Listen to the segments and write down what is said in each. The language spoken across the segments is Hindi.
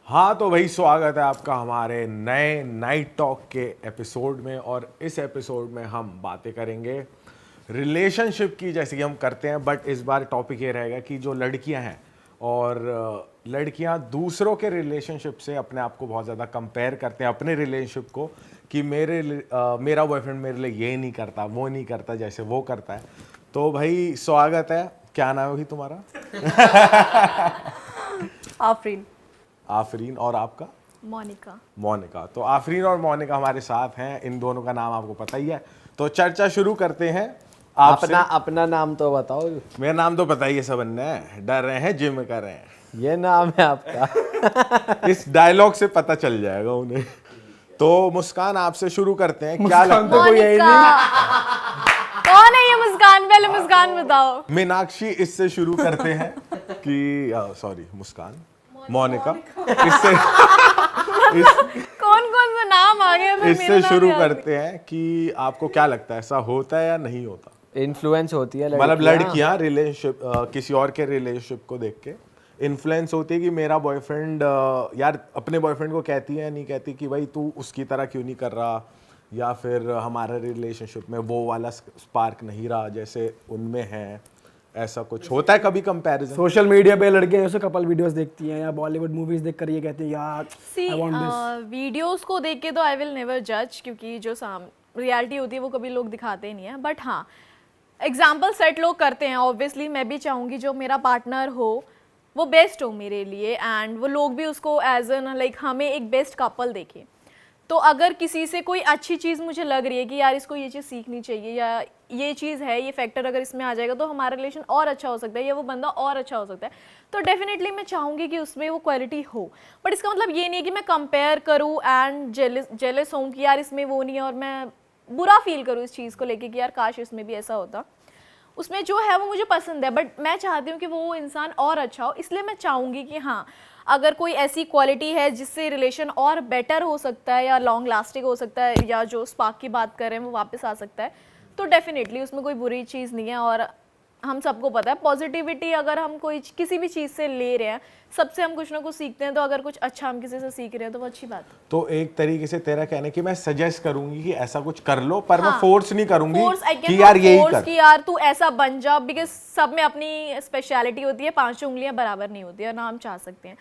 हाँ तो भाई स्वागत है आपका हमारे नए नाइट टॉक के एपिसोड में। और इस एपिसोड में हम बातें करेंगे रिलेशनशिप की, जैसे कि हम करते हैं, बट इस बार टॉपिक ये रहेगा कि जो लड़कियां हैं और लड़कियां दूसरों के रिलेशनशिप से अपने आप को बहुत ज़्यादा कंपेयर करते हैं अपने रिलेशनशिप को, कि मेरा बॉयफ्रेंड मेरे लिए ये नहीं करता, वो नहीं करता जैसे वो करता है। तो भाई स्वागत है। क्या नाम है भाई तुम्हारा? आफरीन। आफरीन। और आपका? मोनिका। मोनिका। तो आफरीन और मोनिका हमारे साथ हैं। इन दोनों का नाम आपको पता ही है। तो चर्चा शुरू करते हैं आपसे। अपना नाम तो बताओ। मेरा नाम तो पता ही है सब ने, डर रहे हैं, जिम कर रहे हैं। ये नाम है आपका? इस डायलॉग से पता चल जाएगा उन्हें। तो मुस्कान आपसे शुरू करते हैं। क्या लगता तो कोई यही नहीं। कौन है ये मुस्कान? पहले मुस्कान बताओ। मीनाक्षी इससे शुरू करते हैं कि सॉरी मुस्कान, मोनिका इससे कौन कौन सा नाम आ गया? इससे शुरू करते हैं कि आपको क्या लगता है, ऐसा होता है या नहीं होता? इन्फ्लुएंस होती है मतलब लड़कियां रिलेशनशिप किसी और के रिलेशनशिप को देख के इन्फ्लुएंस होती है कि मेरा बॉयफ्रेंड यार अपने बॉयफ्रेंड को कहती है, नहीं कहती कि भाई तू उसकी तरह क्यों नहीं कर रहा, या फिर हमारे रिलेशनशिप में वो वाला स्पार्क नहीं रहा जैसे उनमें है। ऐसा कुछ होता है कभी कंपैरिजन? सोशल मीडिया पे लड़के ऐसे कपल वीडियोस देखती हैं या बॉलीवुड मूवीज देखकर ये कहती हैं यार सी आई वांट दिस। वीडियोस को देख के तो आई विल नेवर जज, क्योंकि जो रियलिटी होती है वो कभी लोग दिखाते नहीं है। बट हाँ, एग्जाम्पल सेट लोग करते हैं। ऑब्वियसली मैं भी चाहूँगी जो मेरा पार्टनर हो वो बेस्ट हो मेरे लिए, एंड वो लोग भी उसको एज एन लाइक हमें एक बेस्ट कपल देखें। तो अगर किसी से कोई अच्छी चीज़ मुझे लग रही है कि यार इसको ये चीज़ सीखनी चाहिए, या ये चीज़ है, ये फैक्टर अगर इसमें आ जाएगा तो हमारा रिलेशन और अच्छा हो सकता है, या वो बंदा और अच्छा हो सकता है, तो डेफिनेटली मैं चाहूँगी कि उसमें वो क्वालिटी हो। बट इसका मतलब ये नहीं है कि मैं कंपेयर करूँ एंड जेलस हूँ कि यार इसमें वो नहीं है, और मैं बुरा फील करूँ इस चीज़ को लेके कि यार काश इसमें भी ऐसा होता। उसमें जो है वो मुझे पसंद है, बट मैं चाहती हूँ कि वो इंसान और अच्छा हो। इसलिए मैं चाहूँगी कि हाँ, अगर कोई ऐसी क्वालिटी है जिससे रिलेशन और बेटर हो सकता है या लॉन्ग लास्टिंग हो सकता है, या जो स्पार्क की बात कर रहे हैं वो वापस आ सकता है, तो डेफिनेटली उसमें कोई बुरी चीज़ नहीं है। और हम सबको पता है पॉजिटिविटी अगर हम कोई किसी भी चीज़ से ले रहे हैं, सबसे हम कुछ ना कुछ सीखते हैं। तो अगर कुछ अच्छा हम किसी से सीख रहे हैं तो वो अच्छी बात है। तो एक तरीके से तेरा कहने कि मैं सजेस्ट करूंगी कि ऐसा कुछ कर लो, पर मैं फोर्स नहीं करूंगी कि यार यही कर, कि यार तू ऐसा बन जा, बिकॉज सब में अपनी स्पेशलिटी होती है, 5 उंगलियां बराबर नहीं होती है ना, हम चाह सकते हैं।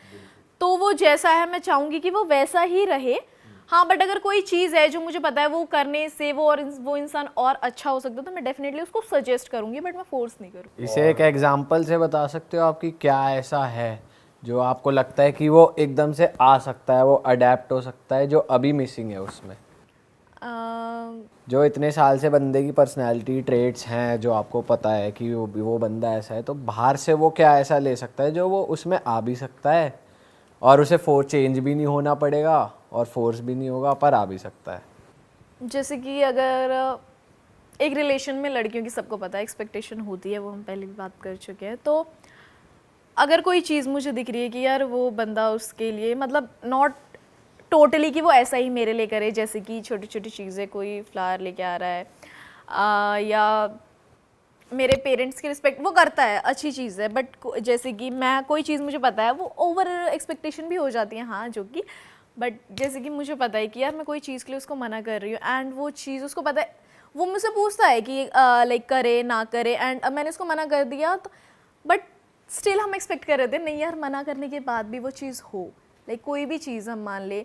तो वो जैसा है मैं चाहूंगी कि वो वैसा ही रहे। हाँ, बट अगर कोई चीज़ है जो मुझे पता है वो करने से वो इंसान और अच्छा हो सकता है, तो मैं डेफिनेटली उसको सजेस्ट करूंगी, बट मैं फोर्स नहीं करूँगी। इसे एक एग्जांपल से बता सकते हो आपकी क्या ऐसा है जो आपको लगता है कि वो एकदम से आ सकता है, वो अडेप्ट हो सकता है, जो अभी मिसिंग है उसमें? जो इतने साल से बंदे की पर्सनैलिटी ट्रेट्स हैं जो आपको पता है कि वो बंदा ऐसा है, तो बाहर से वो क्या ऐसा ले सकता है जो वो उसमें आ भी सकता है, और उसे फोर्स चेंज भी नहीं होना पड़ेगा और फोर्स भी नहीं होगा, पर आ भी सकता है? जैसे कि अगर एक रिलेशन में लड़कियों की सबको पता है एक्सपेक्टेशन होती है, वो हम पहले भी बात कर चुके हैं। तो अगर कोई चीज़ मुझे दिख रही है कि यार वो बंदा उसके लिए मतलब नॉट टोटली कि वो ऐसा ही मेरे लिए करे, जैसे कि छोटी छोटी चीज़ें, कोई फ्लावर लेके आ रहा है या मेरे पेरेंट्स की रिस्पेक्ट वो करता है, अच्छी चीज़ है। बट जैसे कि मैं कोई चीज़ मुझे पता है, वो ओवर एक्सपेक्टेशन भी हो जाती है हाँ, जो कि बट जैसे कि मुझे पता है कि यार मैं कोई चीज़ के लिए उसको मना कर रही हूँ, एंड वो चीज़ उसको पता है, वो मुझसे पूछता है कि लाइक करे ना करे, एंड अब मैंने उसको मना कर दिया, तो बट स्टिल हम एक्सपेक्ट कर रहे थे नहीं यार मना करने के बाद भी वो चीज़ हो, लाइक कोई भी चीज़ हम मान ले।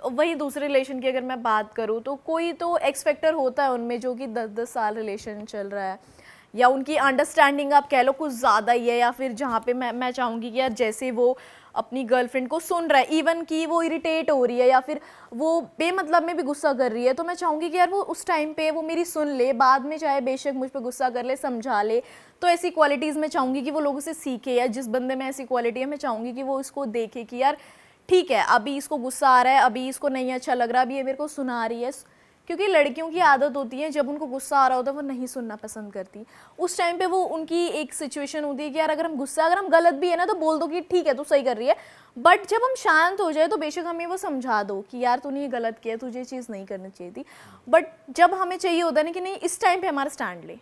वही दूसरे रिलेशन की अगर मैं बात करूँ तो कोई तो एक्सपेक्टर होता है उनमें जो कि 10-10 साल रिलेशन चल रहा है, या उनकी अंडरस्टैंडिंग आप कह लो कुछ ज़्यादा ही है, या फिर जहाँ पे मैं चाहूँगी कि यार जैसे वो अपनी गर्लफ्रेंड को सुन रहा है, इवन कि वो इरिटेट हो रही है या फिर वो बेमतलब में भी गुस्सा कर रही है, तो मैं चाहूँगी कि यार वो उस टाइम पे वो मेरी सुन ले, बाद में चाहे बेशक मुझ पर गुस्सा कर ले, समझा ले। तो ऐसी क्वालिटीज़ मैं चाहूँगी कि वो लोगों से सीखे, या जिस बंदे में ऐसी क्वालिटी है मैं चाहूँगी कि वो इसको देखे कि यार ठीक है अभी इसको गुस्सा आ रहा है, अभी इसको नहीं अच्छा लग रहा, अभी ये मेरे को सुना रही है, क्योंकि लड़कियों की आदत होती है जब उनको गुस्सा आ रहा होता है वो नहीं सुनना पसंद करती। उस टाइम पे वो उनकी एक सिचुएशन होती है कि यार अगर हम गलत भी है ना तो बोल दो कि ठीक है तू सही कर रही है, बट जब हम शांत हो जाए तो बेशक हमें वो समझा दो कि यार तूने ये गलत किया, तुझे ये चीज़ नहीं करनी चाहिए थी। बट जब हमें चाहिए होता है ना कि नहीं इस टाइम पे हमारा स्टैंड ले,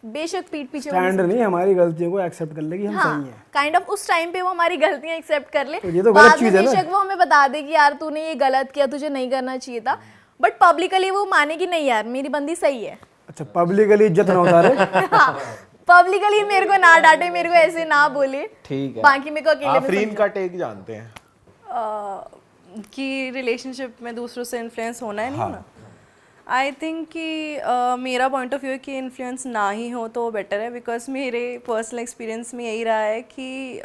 बेशक पीठ पीछे स्टैंड नहीं, हमारी गलतियों को एक्सेप्ट कर ले कि हम सही हैं। काइंड ऑफ उस टाइम पे वो हमारी गलतियां एक्सेप्ट कर ले, तो ये तो गलत बाद में चीज़ है ना। बेशक वो हमें बता दे कि यार तूने ये गलत किया, तुझे नहीं करना चाहिए था, बट पब्लिकली वो माने कि नहीं यार मेरी बंदी सही है। अच्छा, पब्लिकली इज्जत ना उतारे। पब्लिकली मेरे को ना डांटे, मेरे को ऐसे ना बोले, ठीक है। बाकी मेरे को अकेले में आफरीन का टेक जानते हैं। कि रिलेशनशिप में दूसरों से इन्फ्लुएंस होना है नहीं होना। आई थिंक कि मेरा पॉइंट ऑफ व्यू है कि इन्फ्लुएंस ना ही हो तो बेटर है, बिकॉज मेरे पर्सनल एक्सपीरियंस में यही रहा है कि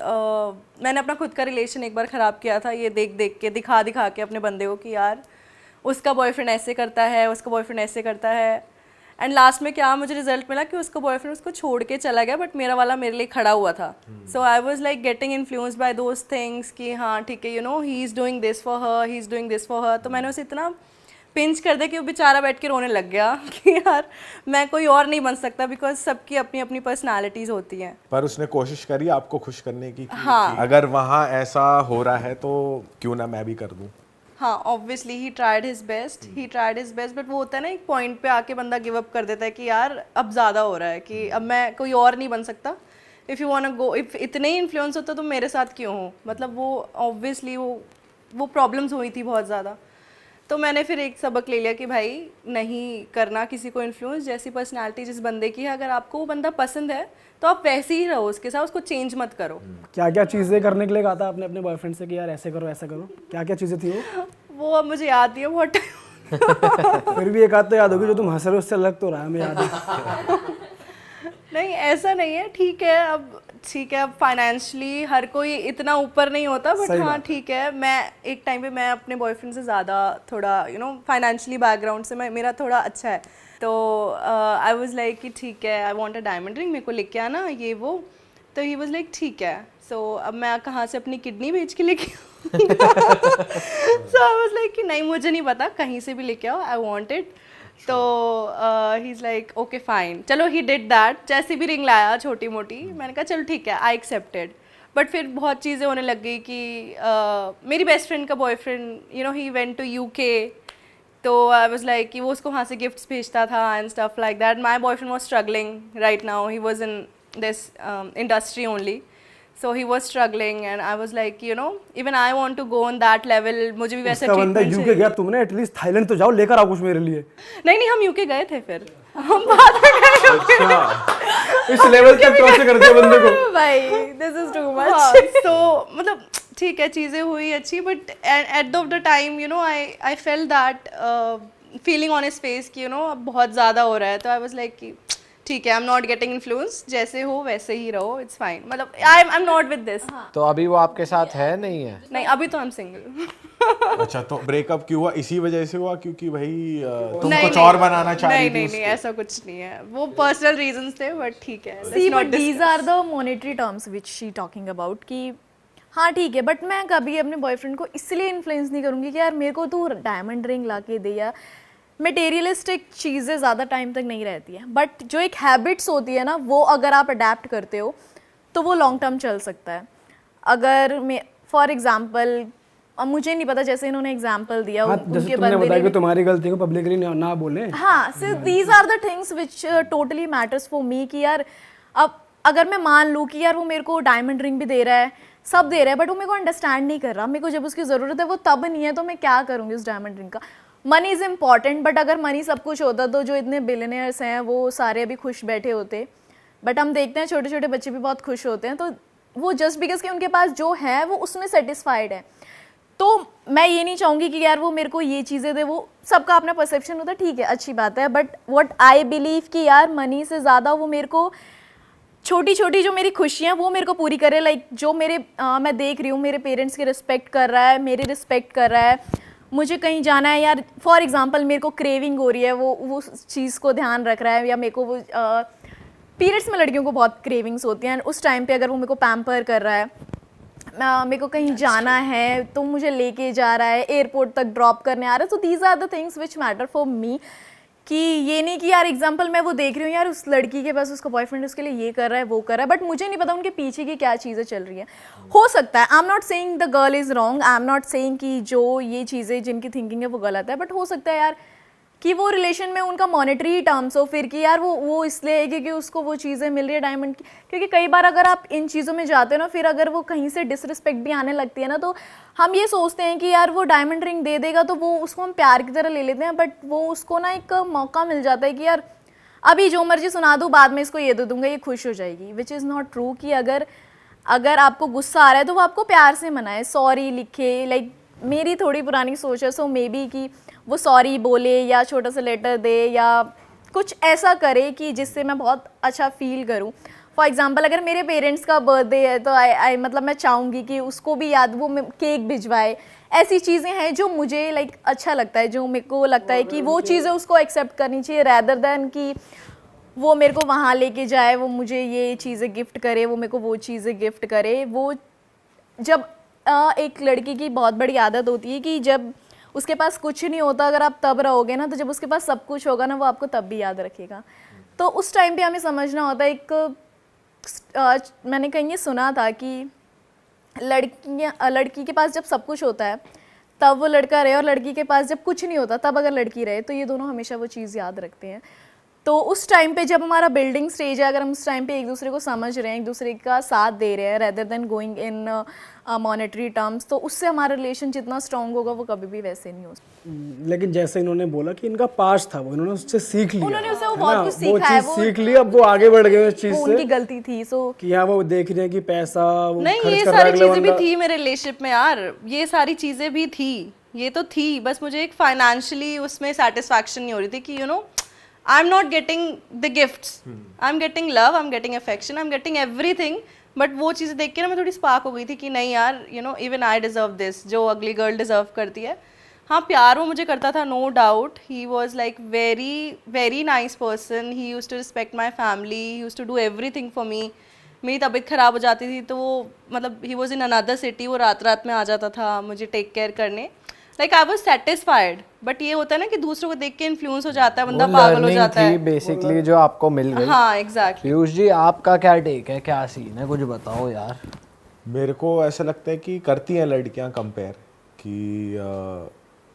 मैंने अपना खुद का रिलेशन एक बार ख़राब किया था, ये देख देख के, दिखा दिखा के अपने बंदे को कि यार उसका बॉयफ्रेंड ऐसे करता है, उसका बॉयफ्रेंड ऐसे करता है, एंड लास्ट में क्या मुझे रिजल्ट मिला कि उसका बॉयफ्रेंड उसको छोड़ के चला गया, बट मेरा वाला मेरे लिए खड़ा हुआ था। So I was like getting influenced by those things कि हाँ ठीक है, you know he is doing this for her, he is doing this for her. तो मैंने उसे इतना पिंच कर दिया कि वो बेचारा बैठ के रोने लग गया कि यार मैं कोई और नहीं बन सकता, बिकॉज सबकी अपनी अपनी पर्सनैलिटीज़ होती हैं। पर उसने कोशिश करी आपको खुश करने की कि हाँ। अगर वहाँ ऐसा हो रहा है तो क्यों ना मैं भी कर दूं। हाँ, obviously he tried his best, but वो होता है ना एक पॉइंट पे आके बंदा गिव अप कर देता है कि यार अब ज़्यादा हो रहा है, कि अब मैं कोई और नहीं बन सकता। If you want to go, if इतने ही इन्फ्लुएंस होता तो मेरे साथ क्यों हो, मतलब वो ऑब्वियसली वो प्रॉब्लम्स हुई थी बहुत ज़्यादा। तो मैंने फिर एक सबक ले लिया कि भाई नहीं करना किसी को इन्फ्लुएंस। जैसी पर्सनालिटी जिस बंदे की है, अगर आपको वो बंदा पसंद है तो आप वैसे ही रहो उसके साथ, उसको चेंज मत करो। क्या क्या चीज़ें करने के लिए कहा था आपने अपने बॉयफ्रेंड से कि यार ऐसे करो ऐसा करो, क्या क्या चीज़ें थी वो? वो अब मुझे याद नहीं है बहुत फिर भी एक आध तो याद होगी जो तुम हंस रहे हो, उससे अलग तो रहा है, हमें याद है। नहीं ऐसा नहीं है, ठीक है अब, ठीक है अब फाइनेंशियली हर कोई इतना ऊपर नहीं होता, बट हाँ ठीक है, मैं एक टाइम पे मैं अपने बॉयफ्रेंड से ज़्यादा थोड़ा यू नो फाइनेंशियली बैकग्राउंड से मेरा थोड़ा अच्छा है, तो आई वाज लाइक कि ठीक है, I want a diamond ring, मेरे को लेके आना ये वो। तो ही वाज लाइक ठीक है। सो अब मैं कहाँ से अपनी किडनी बेच के लेके सो आई वाज लाइक कि नहीं मुझे नहीं पता, कहीं से भी लेके आओ, आई वांट इट। तो he is like okay fine, चलो ही डिड दैट, जैसी भी रिंग लाया छोटी मोटी, मैंने कहा चलो ठीक है, आई एक्सेप्टेड। बट फिर बहुत चीज़ें होने लग गई कि मेरी बेस्ट फ्रेंड का boyfriend you know he went to UK, तो आई वाज लाइक कि वो उसको वहाँ से गिफ्ट्स भेजता था and stuff like that. My boyfriend was struggling right now, he was in this industry only, so he was struggling and I was like you know even I want to go on that level, मुझे भी वैसे उसका बंदा treatment यूके चाहिए। गया, तुमने एटलीस्ट थाईलैंड तो जाओ, लेकर आओ कुछ मेरे लिए। नहीं हम UK गए थे, फिर हम बाद में गए UK। इस लेवल तक क्रॉस कर दिया बंदे को। भाई दिस इज टू मच। हाँ, तो मतलब ठीक है चीज़ें हुई अच्छी, but at the time you know I fail that feeling on his face कि यू नो अब बहुत ज़्यादा हो रहा है। तो आई वाज लाइक कि ठीक है, I am not getting influence, जैसे हो वैसे ही रहो, इट्स फाइन, मतलब I am not with this. तो अभी वो आपके साथ है नहीं है? नहीं अभी तो आई एम सिंगल। अच्छा, तो ब्रेकअप क्यों हुआ? इसी वजह से हुआ क्योंकि भाई तुम नहीं, कुछ नहीं, और बनाना चाह रही नहीं थी नहीं ऐसा कुछ नहीं है, वो पर्सनल रीजंस थे, बट ठीक है। See, but these are the monetary terms which she talking about कि हाँ ठीक है, बट मैं कभी अपने बॉयफ्रेंड को इसलिए इन्फ्लुएंस नहीं करूँगी कि यार मेरे को तू डायमंड रिंग ला के दे, या मटेरियलिस्टिक चीज़ें ज़्यादा टाइम तक नहीं रहती हैं, बट जो एक हैबिट्स होती है ना, वो अगर आप अडेप्ट करते हो तो वो लॉन्ग टर्म चल सकता है। अगर मैं फॉर एग्जांपल, अब मुझे नहीं पता, जैसे इन्होंने एग्जांपल दिया हाँ, जैसे उनके तुमने बंदे बताया ने, कि तुम्हारी गलती को पब्लिकली ना बोले। हाँ, so these are the things which totally matters for me कि यार अब अगर मैं मान लूँ कि यार वो मेरे को डायमंड रिंग भी दे रहा है, सब दे रहा है, बट वो मेरे को अंडरस्टैंड नहीं कर रहा, मेरे को जब उसकी ज़रूरत है वो तब नहीं है, तो मैं क्या करूँगी उस डायमंड रिंग का। मनी इज़ इम्पॉर्टेंट, बट अगर मनी सब कुछ होता तो जो इतने बिलियनर्स हैं वो सारे अभी खुश बैठे होते, बट हम देखते हैं छोटे छोटे बच्चे भी बहुत खुश होते हैं, तो वो जस्ट बिकॉज कि उनके पास जो है वो उसमें सेटिस्फाइड है। तो मैं ये नहीं चाहूँगी कि यार वो मेरे को ये चीज़ें दे, वो सबका अपना परसेप्शन होता है, ठीक है अच्छी बात है, बट व्हाट आई बिलीव कि यार मनी से ज़्यादा वो मेरे को छोटी छोटी जो मेरी खुशियाँ वो मेरे को पूरी करे। लाइक जो मेरे मैं देख रही हूँ मेरे पेरेंट्स की रिस्पेक्ट कर रहा है, मेरी रिस्पेक्ट कर रहा है, मुझे कहीं जाना है यार, फॉर एग्जांपल मेरे को क्रेविंग हो रही है, वो चीज़ को ध्यान रख रहा है, या मेरे को वो पीरियड्स में लड़कियों को बहुत क्रेविंग्स होती हैं, उस टाइम पे अगर वो मेरे को पैम्पर कर रहा है, मेरे को कहीं जाना है तो मुझे लेके जा रहा है, एयरपोर्ट तक ड्रॉप करने आ रहा है, तो these are the things which matter for me. कि ये नहीं कि यार एग्जांपल मैं वो देख रही हूँ यार उस लड़की के पास उसका बॉयफ्रेंड उसके लिए ये कर रहा है वो कर रहा है, बट मुझे नहीं पता उनके पीछे की क्या चीज़ें चल रही हैं। हो सकता है, I am not saying the girl is wrong, I am not saying कि जो ये चीज़ें जिनकी थिंकिंग है वो गलत है, बट हो सकता है यार कि वो रिलेशन में उनका मॉनेटरी टर्म्स हो फिर कि यार वो इसलिए है क्योंकि उसको वो चीज़ें मिल रही है डायमंड की, क्योंकि कई बार अगर आप इन चीज़ों में जाते हो ना, फिर अगर वो कहीं से डिसरिस्पेक्ट भी आने लगती है ना, तो हम ये सोचते हैं कि यार वो डायमंड रिंग दे देगा तो वो उसको हम प्यार की तरह ले लेते हैं, बट वो उसको ना एक मौका मिल जाता है कि यार अभी जो मर्जी सुना दूँ, बाद में इसको ये दे दूंगा, ये खुश हो जाएगी, विच इज़ नॉट ट्रू। कि अगर आपको गुस्सा आ रहा है तो वो आपको प्यार से मनाए, सॉरी लिखे, लाइक मेरी थोड़ी पुरानी सोच है, सो मे बी कि वो सॉरी बोले या छोटा सा लेटर दे या कुछ ऐसा करे कि जिससे मैं बहुत अच्छा फील करूं। फॉर एग्जांपल अगर मेरे पेरेंट्स का बर्थडे है तो आई मतलब मैं चाहूँगी कि उसको भी याद, वो केक भिजवाए, ऐसी चीज़ें हैं जो मुझे लाइक अच्छा लगता है, जो मेरे को लगता है कि वो चीज़ें उसको एक्सेप्ट करनी चाहिए, रैदर देन कि वो मेरे को वहाँ लेके जाए, वो मुझे ये चीज़ें गिफ्ट करे, वो मेरे को वो चीज़ें गिफ्ट करे। वो जब एक लड़की की बहुत बड़ी आदत होती है कि जब उसके पास कुछ नहीं होता, अगर आप तब रहोगे ना, तो जब उसके पास सब कुछ होगा ना, वो आपको तब भी याद रखेगा। तो उस टाइम पे हमें समझना होता है। मैंने कहीं ये सुना था कि लड़की के पास जब सब कुछ होता है तब वो लड़का रहे, और लड़की के पास जब कुछ नहीं होता तब अगर लड़की रहे, तो ये दोनों हमेशा वो चीज़ याद रखते हैं। तो उस टाइम पे जब हमारा बिल्डिंग स्टेज है, अगर हम उस टाइम पे एक दूसरे को समझ रहे हैं, एक दूसरे का साथ दे रहे हैं, rather than going in monetary terms, तो उससे हमारा रिलेशन जितना स्ट्रांग होगा वो कभी भी वैसे नहीं हो सकता। लेकिन जैसे इन्होंने बोला कि इनका पास्ट था, वो इन्होंने उससे सीख लिया, उन्होंने उससे वो है बहुत ना? कुछ वो सीखा है, चीज सीख ली, अब वो आगे बढ़ गए उस चीज वो से उनकी गलती थी। सो कि हाँ वो देख रहे हैं कि पैसा वो नहीं, खर्च ये कर रहा है सारी अगला चीजें भी बंदा। थी मेरे रिलेशनशिप में यार, ये सारी चीजें भी थी, ये तो थी, बस मुझे एक फाइनेंशियली उसमें सेटिस्फैक्शन नहीं हो रही थी कि I'm not getting the gifts. I'm getting love, I'm getting affection, I'm getting everything. But वो चीज़ें देख के ना मैं थोड़ी स्पार्क हो गई थी कि नहीं यार, इवन आई डिज़र्व दिस, जो अगली गर्ल डिज़र्व करती है। हाँ, प्यार वो मुझे करता था, no doubt. He was like very very nice person, he use to respect my family, he use to do everything for me. मेरी तबीयत ख़राब हो जाती थी तो वो मतलब he was in another city, वो रात रात में आ जाता था मुझे टेक केयर करने। Like I was satisfied. But ये होता है ना कि दूसरों को देख के इन्फ्लुएंस हो जाता है, बंदा पागल हो जाता है। बेसिकली जो आपको मिल गई। हाँ एग्जैक्टली। पीयूष जी आपका क्या टेक है, क्या सीन है, कुछ बताओ यार। मेरे को ऐसा लगता है कि करती हैं लड़कियां कंपेयर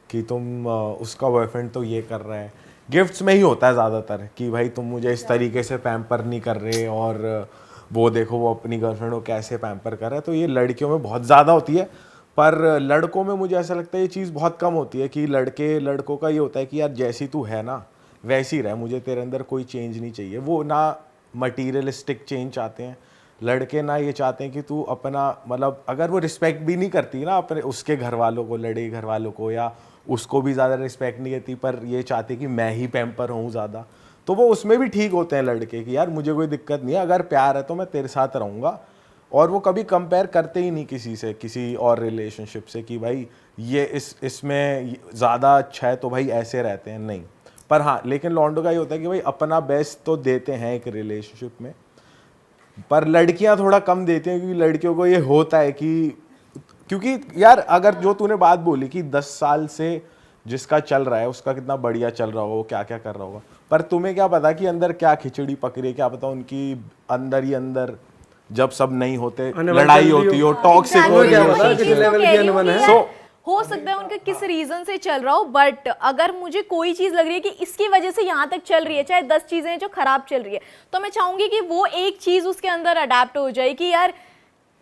कि तुम उसका बॉयफ्रेंड तो ये कर रहा है, गिफ्ट्स में ही होता है ज़्यादातर कि भाई तुम मुझे इस तरीके से पैम्पर नहीं कर रहे, और वो देखो वो अपनी गर्लफ्रेंड को कैसे पैम्पर कर रहा है। तो ये लड़कियों में बहुत ज़्यादा होती है, पर लड़कों में मुझे ऐसा लगता है ये चीज़ बहुत कम होती है कि लड़कों का ये होता है कि यार जैसी तू है ना वैसी रह, मुझे तेरे अंदर कोई चेंज नहीं चाहिए। वो ना मटीरियलिस्टिक चेंज चाहते हैं लड़के, ना ये चाहते हैं कि तू अपना मतलब अगर वो रिस्पेक्ट भी नहीं करती ना अपने उसके घर वालों को, लड़े घर वालों को, या उसको भी ज़्यादा रिस्पेक्ट नहीं देती, पर ये चाहते कि मैं ही पैम्पर हूँ ज़्यादा, तो वो उसमें भी ठीक होते हैं लड़के कि यार मुझे कोई दिक्कत नहीं है, अगर प्यार है तो मैं तेरे साथ रहूँगा। और वो कभी कंपेयर करते ही नहीं किसी से, किसी और रिलेशनशिप से कि भाई ये इसमें ज़्यादा अच्छा है तो भाई ऐसे रहते हैं, नहीं। पर हाँ, लेकिन लॉन्डो का ये होता है कि भाई अपना बेस्ट तो देते हैं एक रिलेशनशिप में, पर लड़कियां थोड़ा कम देती हैं, क्योंकि लड़कियों को ये होता है कि क्योंकि यार अगर जो तूने बात बोली कि 10 साल से जिसका चल रहा है उसका कितना बढ़िया चल रहा होगा, वो क्या क्या कर रहा होगा, पर तुम्हें क्या पता कि अंदर क्या खिचड़ी पक रही है, क्या पता उनकी अंदर ही अंदर जब सब नहीं होते लड़ाई होती हो, टॉक्सिक हो रही हो, हो सकता है उनका किस रीजन से चल रहा हो, बट अगर मुझे कोई चीज लग रही है कि इसकी वजह से यहाँ तक चल रही है, चाहे 10 चीजें हैं जो खराब चल रही है, तो मैं चाहूंगी कि वो एक चीज उसके अंदर अडेप्ट हो जाए कि यार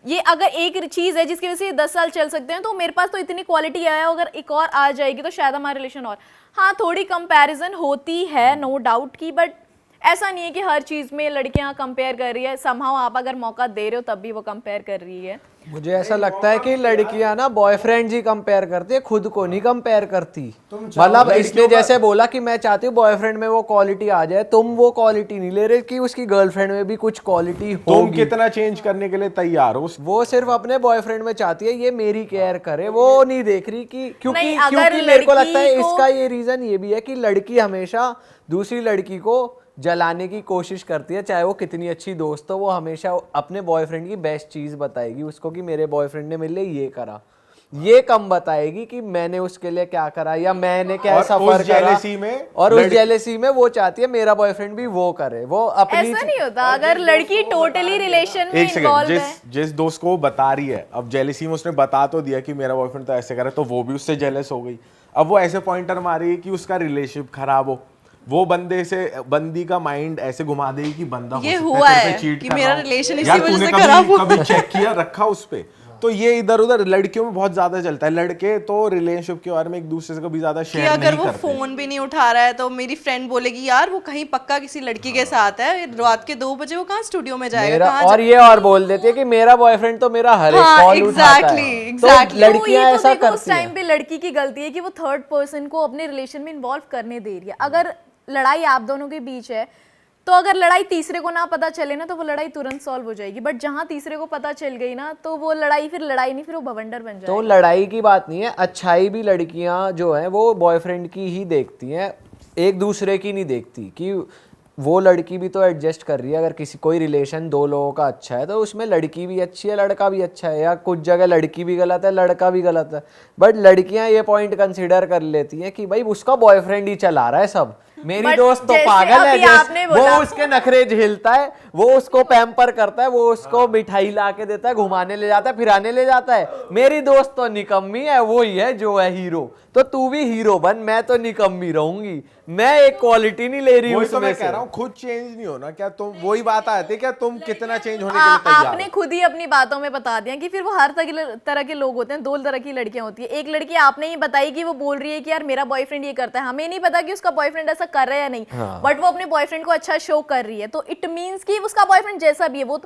ये अगर एक चीज है जिसकी वजह से 10 साल चल सकते हैं, तो मेरे पास तो इतनी क्वालिटी है, अगर एक और आ जाएगी तो शायद हमारा रिलेशन और। हाँ, थोड़ी कंपैरिजन होती है नो डाउट की, बट ऐसा नहीं है कि हर चीज में लड़कियां कंपेयर कर रही है। समहाउ आप अगर मौका दे रहे हो तब भी वो कंपेयर कर रही है। मुझे ऐसा लगता है कि लड़कियां ना बॉयफ्रेंड ही कंपेयर करती है, खुद को नहीं कंपेयर करती। मतलब इसने जैसे बोला कि मैं चाहती हूँ बॉयफ्रेंड में वो क्वालिटी आ जाए, तुम वो क्वालिटी नहीं ले रहे कि उसकी गर्लफ्रेंड में भी कुछ क्वालिटी हो। तुम कितना चेंज करने के लिए तैयार हो? वो सिर्फ अपने बॉयफ्रेंड में चाहती है ये मेरी केयर करे, वो नहीं देख रही कि क्योंकि मेरे को लगता है इसका ये रीजन ये भी है कि लड़की हमेशा दूसरी लड़की को जलाने की कोशिश करती है, चाहे वो कितनी अच्छी दोस्त हो, वो हमेशा अपने बॉयफ्रेंड की बेस्ट चीज बताएगी उसको कि मेरे बॉयफ्रेंड ने मेरे लिए ये करा। ये कम बताएगी कि मैंने उसके लिए क्या करा या मैंने क्या और सफर उस करा। जेलेसी में और उस जेलेसी में वो चाहती है मेरा बॉयफ्रेंड भी वो करे, वो अपनी ऐसा नहीं होता। अगर लड़की टोटली रिलेशन में एक सेकंड, इन्वॉल्व है, जिस दोस्त को वो बता रही है, अब जेलेसी में उसने बता तो दिया कि मेरा बॉयफ्रेंड तो ऐसे करे, तो वो भी उससे जेलस हो गई। अब वो ऐसे पॉइंटर मारेगी कि उसका रिलेशनशिप खराब हो, वो बंदी का माइंड ऐसे घुमा देगी कि बंदा ये हो सकता हुआ तेरे पे है cheat कि कर मेरा रहा हो। relation इसी यार, वजह तूने से कभी- खराब हुआ। कभी चेक किया रखा उस पे? तो ये इधर उधर लड़कियों में बहुत ज्यादा चलता है। लड़के तो रिलेशनशिप के बारे में एक दूसरे से कभी ज्यादा कि शेयर अगर नहीं वो करते। फोन भी नहीं उठा रहा है तो मेरी फ्रेंड बोलेगी यार वो कहीं पक्का किसी लड़की के साथ है, रात के 2 बजे वो कहाँ स्टूडियो में जाएगा, मेरा, कहाँ और ये और बोल देती है कि मेरा बॉयफ्रेंड तो मेरा हर एक हाँ, कॉल उठाता exactly, है। exactly. तो लड़कियां तो ये ऐसा देखो, उस करती टाइम हैं। पे लड़की की गलती है कि वो थर्ड पर्सन को अपने रिलेशन में इन्वॉल्व करने दे रही है। अगर लड़ाई आप दोनों के बीच है तो अगर लड़ाई तीसरे को ना पता चले ना तो वो लड़ाई तुरंत सॉल्व हो जाएगी, बट जहां तीसरे को पता चल गई ना तो वो लड़ाई फिर लड़ाई नहीं, फिर वो भवंडर बन तो जाएगा। लड़ाई की बात नहीं है, अच्छाई भी लड़कियां जो है वो बॉयफ्रेंड की ही देखती हैं, एक दूसरे की नहीं देखती कि वो लड़की भी तो एडजस्ट कर रही है। अगर किसी कोई रिलेशन 2 लोगों का अच्छा है तो उसमें लड़की भी अच्छी है, लड़का भी अच्छा है, या कुछ जगह लड़की भी गलत है, लड़का भी गलत है, बट लड़कियां ये पॉइंट कंसिडर कर लेती हैं कि भाई उसका बॉयफ्रेंड ही चला रहा है सब, मेरी But दोस्त तो जैसे पागल है, अभी आपने वो बोला- उसके नखरे झेलता है, वो उसको पैम्पर करता है, वो उसको मिठाई ला के देता है, घुमाने ले जाता है, फिराने ले जाता है। मेरी दोस्त तो निकम्मी है, वो ही है जो है हीरो। तो तू भी हीरो बन, मैं तो निकम्मी रहूंगी, मैं एक क्वालिटी नहीं ले रही हूँ वही तो मैं उसमें कह से। रहा हूँ, खुद चेंज नहीं होना क्या? तुम वही बात आती है क्या, तुम कितना चेंज होने के लिए तैयार आपने हो? खुद ही अपनी बातों में बता दिया कि फिर वो हर तरह के लोग होते हैं। 2 तरह की लड़कियां होती है। एक लड़की आपने ही बताई कि वो बोल रही है कि यार मेरा बॉयफ्रेंड ये करता है, हमें नहीं पता कि उसका बॉयफ्रेंड ऐसा कर रहा है या नहीं, बट वो अपने बॉयफ्रेंड को अच्छा शो कर रही है, तो इट मींस कि उसका बॉयफ्रेंड जैसा भी है वो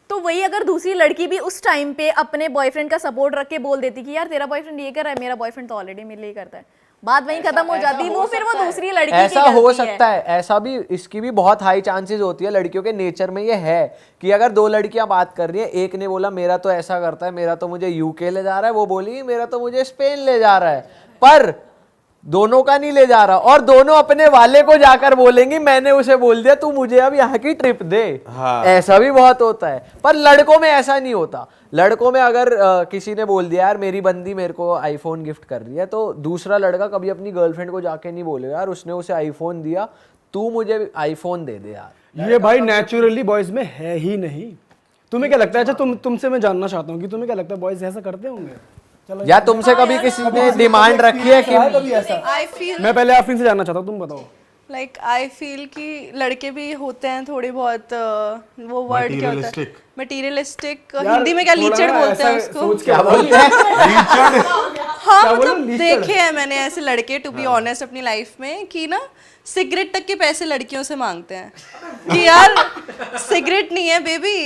तो वही अगर दूसरी लड़की भी उस टाइम पे अपने बॉयफ्रेंड का सपोर्ट रख के बोल देती कि यार तेरा बॉयफ्रेंड ये कर रहा है, मेरा बॉयफ्रेंड तो ऑलरेडी मेरे लिए करता है, बात वहीं खत्म हो जाती। वो फिर वो दूसरी लड़की की ऐसा हो गलती है। सकता है, ऐसा भी, इसकी भी बहुत हाई चांसेस होती है। लड़कियों के नेचर में ये है कि अगर 2 लड़कियां बात कर रही है, एक ने बोला मेरा तो ऐसा करता है, मेरा तो मुझे यूके ले जा रहा है, वो बोली मेरा तो मुझे स्पेन ले जा रहा है, पर दोनों का नहीं ले जा रहा, और दोनों अपने वाले को जाकर बोलेंगी मैंने उसे बोल दिया तू मुझे अब यहाँ की ट्रिप दे। हाँ। ऐसा भी बहुत होता है, पर लड़कों में ऐसा नहीं होता। लड़कों में अगर किसी ने बोल दिया यार मेरी बंदी मेरे को आईफोन गिफ्ट कर रही है, तो दूसरा लड़का कभी अपनी गर्लफ्रेंड को जाके नहीं बोलेगा यार उसने उसे आईफोन दिया, तू मुझे आईफोन दे दे यार। ये भाई नेचुरली बॉयज में है ही नहीं। तुम्हें क्या लगता है? अच्छा तुमसे मैं जानना चाहता हूँ कि तुम्हें क्या लगता है बॉयज ऐसा करते होंगे? चलो या तुमसे कभी किसी ने डिमांड रखी है कि कभी ऐसा? आई फील मैं पहले आफरीन से जानना चाहता हूँ, तुम बताओ। लाइक आई फील कि लड़के भी होते हैं थोड़े बहुत वो वर्ड क्या होता है, मटेरियलिस्टिक, हिंदी में क्या लीचड़ बोलते हैं उसको। क्या बोलते हैं? हाँ क्या बोला? मतलब देखे हैं मैंने ऐसे लड़के, टू बी ऑनेस्ट अपनी लाइफ में, कि ना सिगरेट तक के पैसे लड़कियों से मांगते हैं कि यार सिगरेट नहीं है बेबी,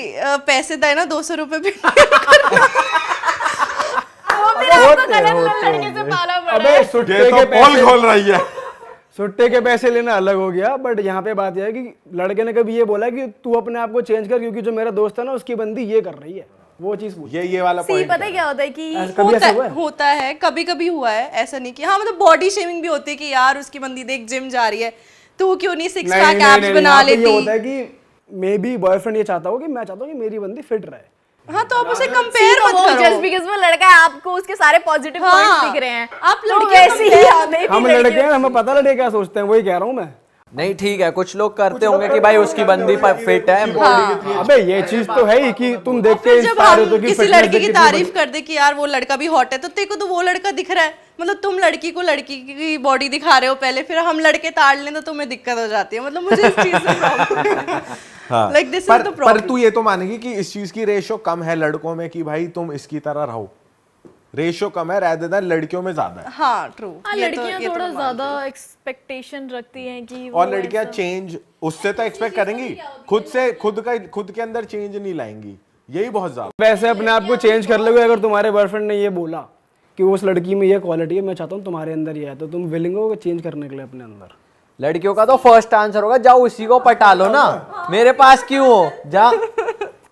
पैसे दे ना 200 रुपए भी। वो फिर आपको गलत लड़के से पाला पड़ा अबे है। सुट्टे ये के तो पोल पैसे, खोल रही है। सुट्टे के पैसे लेना अलग हो गया, बट यहाँ पे बात यह है कि लड़के ने कभी ये बोला कि तू अपने आप को चेंज कर क्योंकि जो मेरा दोस्त है ना उसकी बंदी ये कर रही है, वो चीज पूछ। ये वाला सी पॉइंट पता है क्या होता है कि कभी ऐसा हुआ है? होता है, कभी कभी हुआ है, ऐसा नहीं कि हाँ मतलब बॉडी शेमिंग भी होती है कि यार उसकी बंदी देख जिम जा रही है, तू क्यों नहीं 6 पैक एब्स बना यहाँ पे ये लेती। होता है कि मे बी बॉयफ्रेंड ये चाहता हो कि मैं चाहता हूँ कि मेरी बंदी फिट रहे। हाँ तो आप उसे कंपेयर मत जस्ट करो। बिकॉज़ वो लड़का है आपको उसके सारे पॉजिटिव हाँ, पॉइंट्स दिख रहे हैं, आप तो लड़कियां वैसे ही compare- हमें भी हम लड़के लड़कियों हैं, हमें पता लड़के क्या सोचते हैं, वही कह रहा हूँ मैं। नहीं ठीक है, कुछ लोग करते होंगे कि भाई उसकी बंदी फिट है। अबे ये चीज तो है ही कि तुम देख के फिर जब इंस्पायर हम होते हो कि किसी fitness लड़के देख की के तारीफ कर दे कि यार वो लड़का भी हॉट है, तो तेरे को तो वो लड़का दिख रहा है, मतलब तुम लड़की को लड़की की बॉडी दिखा रहे हो पहले, फिर हम लड़के ताड़ लें तो तुम्हें दिक्कत हो जाती है। मतलब मुझे इस चीज से problem, like this is the पर प्रॉब्लम। तू ये तो मानेगी कि इस चीज की रेशो कम है लड़कों में कि भाई तुम इसकी तरह रहो, रेशो कम है, rather than लड़कियों में ज्यादा है। हाँ ट्रू, लड़कियां थोड़ा ज्यादा एक्सपेक्टेशन रखती हैं कि और लड़कियां चेंज उससे तो एक्सपेक्ट करेंगी, खुद के अंदर चेंज नहीं लाएंगी, यही बहुत ज्यादा। वैसे अपने आप को चेंज कर लोगे अगर तुम्हारे बॉयफ्रेंड ने ये बोला कि उस लड़की में ये क्वालिटी है, मैं चाहता हूँ तुम्हारे अंदर ये है, तो तुम विलिंग हो चेंज करने के लिए अपने अंदर। लड़कियों का तो फर्स्ट आंसर होगा जाओ उसी को पटा लो ना, मेरे पास क्यों हो, जा।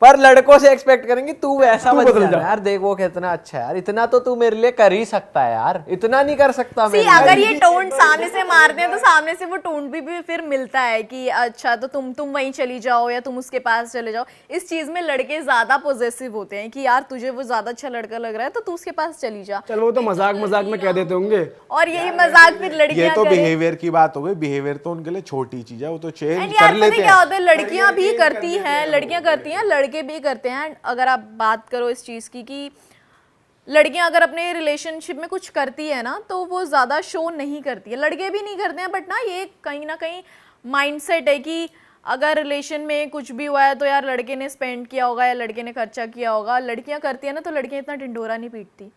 पर लड़कों से एक्सपेक्ट करेंगे तू वैसा तू मत बदल कर जा। यार, देख वो कितना अच्छा है यार, इतना तो तू मेरे लिए कर ही सकता है यार, इतना नहीं कर सकता See, मेरे लिए। अगर ये टोन सामने से मारते हैं तो सामने से वो टोन भी फिर मिलता है कि अच्छा तो तुम वहीं चली जाओ या तुम उसके पास चले जाओ। इस चीज में लड़के ज्यादा पॉजेसिव होते हैं कि यार तुझे वो ज्यादा अच्छा लड़का लग रहा है तो तू उसके पास चली जा, चल वो तो मजाक मजाक में कह देते होंगे। और यही मजाक फिर ये लड़कियां तो करें। बिहेवियर की बात हो गई, बिहेवियर तो उनके लिए छोटी चीज है, वो तो चेंज एंड कर यार पता लेते है क्या हैं। होता है, लड़कियां भी करती हैं, लड़कियां करती हैं, लड़के भी करते हैं। अगर आप बात करो इस चीज की कि लड़कियां अगर अपने रिलेशनशिप में कुछ करती है ना तो वो ज्यादा शो नहीं करती है, लड़के भी नहीं करते हैं, बट ये कहीं ना कहीं माइंडसेट है कि अगर रिलेशन में कुछ भी हुआ है तो यार लड़के ने स्पेंड किया होगा या लड़के ने खर्चा किया होगा। लड़कियां करती है ना तो लड़कियां इतना ढिंढोरा नहीं पीटती,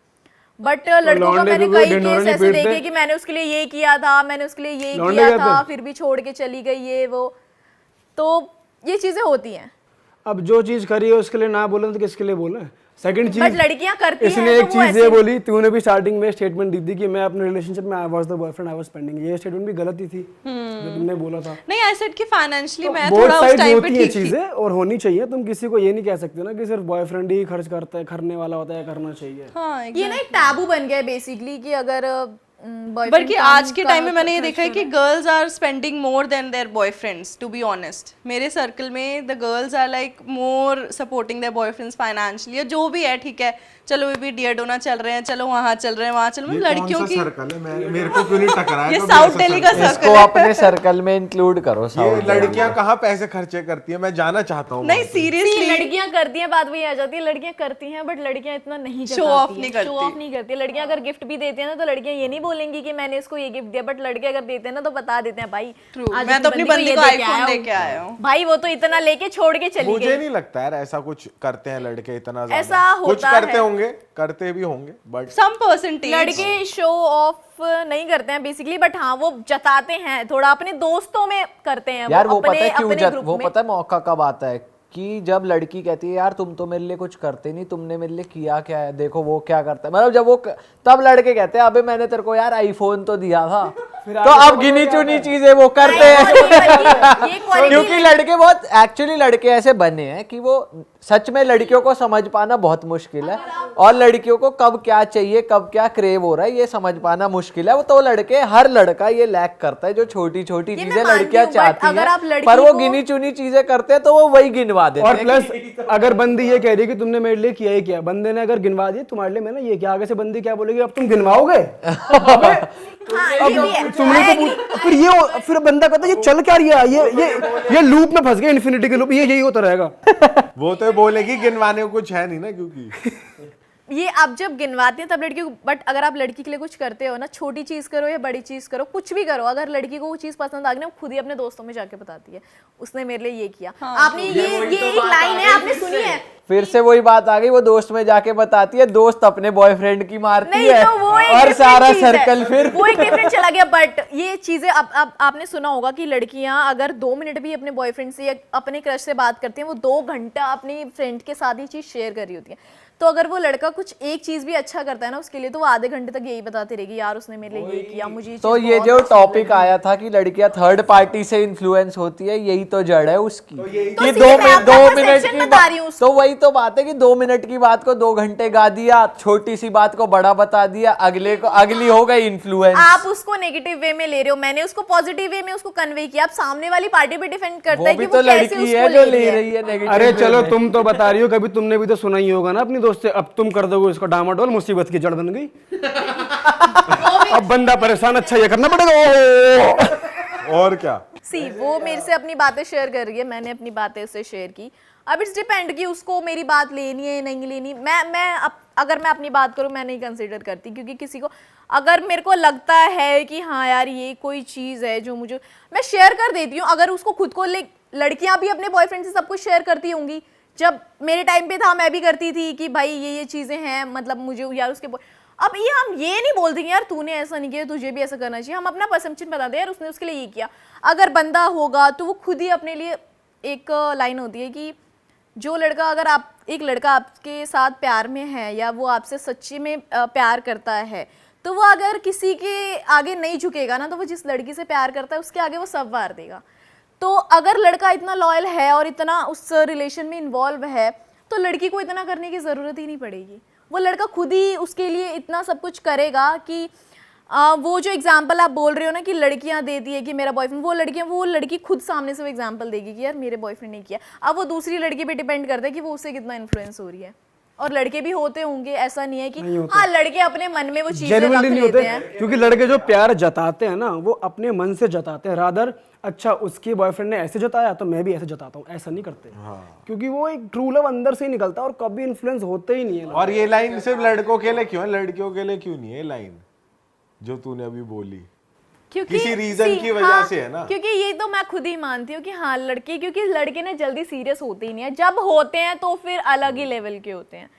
बट लड़कों का लौंडे मैंने भी कोई कई ढिंढोरा केस नहीं ऐसे पीटते। देखे कि मैंने उसके लिए ये किया था, मैंने उसके लिए ये लौंडे किया कहते था, हैं। फिर भी छोड़ के चली गई, ये वो, तो ये चीजें होती हैं। अब जो चीज करी है उसके लिए ना बोले तो किसके लिए बोले। सेकंड बट चीज, लड़कियां करती हैं इसने तो एक वो चीज ये ऐसे- बोली, तूने भी स्टार्टिंग में स्टेटमेंट दी थी कि मैं अपने रिलेशनशिप में I was the boyfriend I was spending, ये स्टेटमेंट भी गलत ही थी जो तुमने बोला था। नहीं आई सेड कि फाइनेंशियली मैं बोथ थोड़ा उस साइड टाइम पे होती है ठीक थी। चीजें और होनी चाहिए। तुम किसी को ये नहीं कह सकते ना कि सिर्फ बॉयफ्रेंड ही खर्च करता है, करने वाला होता है, करना चाहिए। हाँ ये ना एक टैबू बन गया है बेसिकली कि अगर boyfriend बल्कि काम आज के का टाइम में मैंने ये खर्च देखा है कि girls are spending more than their boyfriends, to be honest. मेरे सर्कल में the girls are like more supporting their boyfriends financially, या जो भी है ठीक है चलो ये भी डिएडोना चल रहे हैं, चलो वहाँ चल रहे हैं, वहाँ चल, मतलब लड़कियों की सर्कल है, मेरे को क्यों नहीं टकराया ये कभी साउथ ऐसा दिल्ली का circle? सर्कल इसको है। अपने सर्कल में इंक्लूड करो। ये साउथ लड़कियां कहाँ पैसे खर्चे करती है, मैं जाना चाहता हूँ नहीं वहाँ पे। सीरियसली लड़कियां करती हैं, बात वही आ जाती है, लड़कियां करती हैं बट लड़कियां इतना नहीं Show off नहीं शो करती। ऑफ नहीं करती। लड़कियां अगर गिफ्ट भी देती हैं ना तो लड़कियां ये नहीं बोलेंगी कि मैंने इसको ये गिफ्ट दिया, बट लड़के अगर देते हैं ना तो बता देते हैं भाई True, आज मैं तो अपनी बंदी ये को दे के iPhone आया लेके हूँ। आया हूँ। भाई वो तो इतना लेके छोड़ के चली मुझे गई। नहीं लगता यार ऐसा कुछ करते हैं लड़के इतना ज्यादा। ऐसा कुछ होता करते है। होंगे, करते भी होंगे, बट सम परसेंटेज लड़के शो ऑफ नहीं करते हैं बेसिकली, बट हाँ वो जताते हैं थोड़ा, अपने दोस्तों में करते हैं यार वो अपने पता है क्यों अपने ग्रुप वो में। पता है मौका कब आता है कि जब लड़की कहती है यार तुम तो मेरे लिए कुछ करते नहीं, तुमने मेरे लिए किया क्या है, देखो वो क्या करता है, मतलब जब वो तब लड़के कहते हैं अबे मैंने तेरे को यार आईफोन तो दिया था। तो अब गिनी चुनी चीजें वो करते हैं ये quality क्योंकि लड़के बहुत एक्चुअली लड़के ऐसे बने हैं कि वो सच में लड़कियों को समझ पाना बहुत मुश्किल है, और लड़कियों को कब क्या चाहिए कब क्या क्रेव हो रहा है ये समझ पाना मुश्किल है। वो तो लड़के, हर लड़का ये लैक करता है जो छोटी छोटी ये मैं चीजें मानती लड़कियां हूँ, but चाहती अगर आप हैं, लड़की पर वो को- गिनी चुनी चीजें करते हैं तो वो वही गिनवा देते और हैं। प्लस अगर बंदी ये कह रही है कि तुमने मेरे लिए किया ही किया, बंदे ने अगर गिनवा दिया तुम्हारे लिए मैंने ये किया, आगे से बंदी क्या बोलेगी अब तुम गिनवाओगे? अबे, हाँ, अब ये भी है। तुमने I तो agree। फिर बंदा कहता है ये चल क्या रहा है, ये लूप में फंस गया, इन्फिनिटी के लूप, ये यही होता रहेगा। वो तो बोलेगी गिनवाने को कुछ है नहीं ना, क्योंकि ये आप जब गिनवाते हैं तब लड़की को, बट अगर आप लड़की के लिए कुछ करते हो ना, छोटी चीज करो या बड़ी चीज करो, कुछ भी करो, अगर लड़की को वो चीज पसंद आ गई ना, वो खुद ही अपने दोस्तों में जाके बताती है उसने मेरे लिए ये किया। आपने ये एक लाइन है, आपने सुनी है? फिर से वही बात आ गई, वो दोस्त में जाके बताती है, दोस्त अपने बॉयफ्रेंड की मारती नहीं है तो वो एक और different सारा चीज़ है। सर्कल फिर वो एक डिफरेंट चला गया। बट ये चीजें अब आपने सुना होगा कि लड़कियां अगर 2 मिनट भी अपने बॉयफ्रेंड से या अपने क्रश से बात करती हैं, वो 2 घंटा अपनी फ्रेंड के साथ ही चीज शेयर कर रही होती है। तो अगर वो लड़का कुछ एक चीज भी अच्छा करता है ना उसके लिए, तो वो आधे घंटे तक यही बताती रहेगी यार उसने मेरे लिए ये किया, मुझे तो चीज़ ये बहुत जो अच्छी टॉपिक आया था कि लड़कियां थर्ड पार्टी से इन्फ्लुएंस होती है, यही तो जड़ है उसकी तो कि सीधे मैं आपका 2 perception मिनट की बता रही हूँ उसको। तो वही तो बात है कि 2 मिनट की बात को 2 घंटे गा दिया, छोटी सी बात को बड़ा बता दिया, अगले को अगली हो गई इन्फ्लुएंस। आप उसको नेगेटिव वे में ले रहे हो, मैंने उसको पॉजिटिव वे में उसको कन्वे किया। आप सामने वाली पार्टी पे डिफेंड करता वो है भी कि तो वो कैसे लड़की उसको है जो ले ले रही रही है नेगेटिव। अरे चलो तुम तो बता रही हो, कभी तुमने भी तो सुना ही होगा ना अपनी दोस्त से, अब तुम कर दोगे उसको डामाडोल, मुसीबत की जड़ बन गई। अब बंदा परेशान, अच्छा ये करना पड़ेगा। और क्या। सी वो मेरे से अपनी बातें शेयर कर रही है, मैंने अपनी बातें उससे शेयर की। अब इट्स डिपेंड कि उसको मेरी बात लेनी है नहीं लेनी। अगर मैं अपनी बात करूं, मैं नहीं कंसीडर करती, क्योंकि किसी को अगर मेरे को लगता है कि हाँ यार ये कोई चीज़ है जो मुझे, मैं शेयर कर देती हूँ। अगर उसको खुद को लड़कियां भी अपने बॉयफ्रेंड से सब कुछ शेयर करती होंगी, जब मेरे टाइम पे था मैं भी करती थी कि भाई ये चीज़ें हैं, मतलब मुझे यार उसके अब ये हम ये नहीं बोलते कि यार तूने ऐसा नहीं किया तुझे भी ऐसा करना चाहिए। हम अपना परसेप्शन बताते हैं यार उसने उसके लिए ये किया। अगर बंदा होगा तो वो खुद ही अपने लिए, एक लाइन होती है कि जो लड़का, अगर एक लड़का आपके साथ प्यार में है या वो आपसे सच्ची में प्यार करता है, तो वो अगर किसी के आगे नहीं झुकेगा ना, तो वो जिस लड़की से प्यार करता है उसके आगे वो सब वार देगा। तो अगर लड़का इतना लॉयल है और इतना उस रिलेशन में इन्वॉल्व है तो लड़की को इतना करने की ज़रूरत ही नहीं पड़ेगी। वो लड़का खुद ही उसके लिए इतना सब कुछ करेगा कि वो जो एग्जाम्पल आप बोल रहे हो ना कि लड़कियां देती है कि मेरा बॉयफ्रेंड, वो लड़की खुद सामने से वो एग्जाम्पल देगी कि यार मेरे बॉयफ्रेंड ने किया। अब वो दूसरी लड़की पे डिपेंड करता है कि वो उससे कितना इन्फ्लुएंस हो रही है। और लड़के भी होते होंगे, ऐसा नहीं है कि हाँ लड़के अपने मन में वो चीजें रख नहीं लेते होते हैं। क्योंकि लड़के जो प्यार जताते हैं ना वो अपने मन से जताते हैं, रादर अच्छा उसके बॉयफ्रेंड ने ऐसे जताया तो मैं भी ऐसे जताता हूँ, ऐसा नहीं करते। क्योंकि वो एक ट्रू लव अंदर से ही निकलता है और कभी इन्फ्लुएंस होते ही नहीं है। और ये लाइन सिर्फ लड़कों के लिए क्यों है, लड़कियों के लिए क्यों नहीं है ये लाइन जो तूने अभी बोली? क्योंकि किसी रीजन की वजह से है ना। क्योंकि ये तो मैं खुद ही मानती हूँ कि हाँ लड़के, क्योंकि लड़के ना जल्दी सीरियस होते ही नहीं है, जब होते हैं तो फिर अलग ही लेवल के होते हैं।